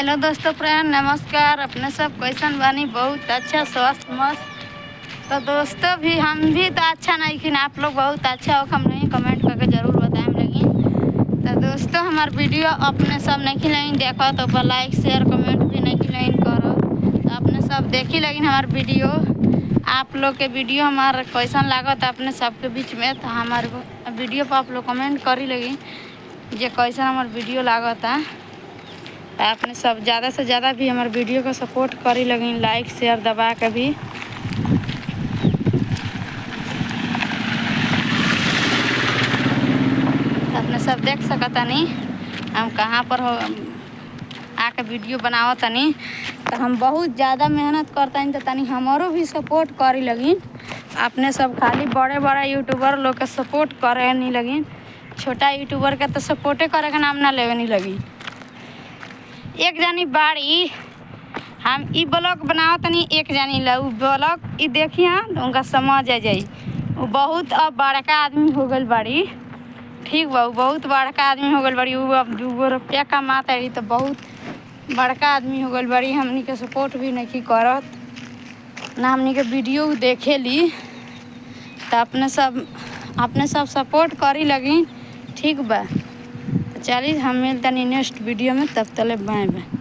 Hello दोस्तों, प्रेम नमस्कार। अपने सब कैसन बानी? बहुत अच्छा, स्वस्थ, मस्त। तो दोस्तों भी हम भी तो अच्छा नहीं, लेकिन आप लोग बहुत अच्छा हो, हम नहीं कमेंट करके ज़रूर बताएं। लेकिन तो दोस्तों हमार वीडियो अपने सब नहीं खिलाइन देखो तो लाइक शेयर कमेंट भी नहीं खिलाइन करो। तो अपने सब देखी लेकिन हमार वीडियो आप लोग के वीडियो हमार कैसन लागत अपने सबके बीच में, तो हमार वीडियो पर आप लोग कमेंट करी लगी जे कैसन हमार वीडियो लागत है। आपने सब ज़्यादा से ज़्यादा भी हमारे वीडियो को सपोर्ट करी लगी, लाइक शेयर दबा के भी। आपने सब देख सकता नहीं हम कहाँ पर हो आके वीडियो बनावत तनी। तो हम बहुत ज़्यादा मेहनत करता तो तनी हमारो भी सपोर्ट करी लगी। आपने सब खाली बड़े बड़े यूट्यूबर लोग के सपोर्ट करे नहीं लगी, छोटा यूट्यूबर के तो सपोर्टे करे के नाम ना लेवे नहीं लगी। एक जानी बाड़ी हम ई ब्लॉग बनाओ तनी, एक जानी ला उ ब्लॉग ई देखी हाँ तो उनका समझ आ जाई। वो बहुत अब बड़का आदमी हो गई बाड़ी, ठीक बा, बहुत बड़का आदमी हो गई बाड़ी। वो अब 2 रुपया कमाता रही तो बहुत बड़का आदमी हो गई बाड़ी। हमनी के सपोर्ट भी नहीं करत ना, हमनी के वीडियो देखे ली। तो अपने सब सपोर्ट करी लगी, ठीक बा। चलिए हम मिलते नेक्स्ट वीडियो में, तब तले बाय बाय।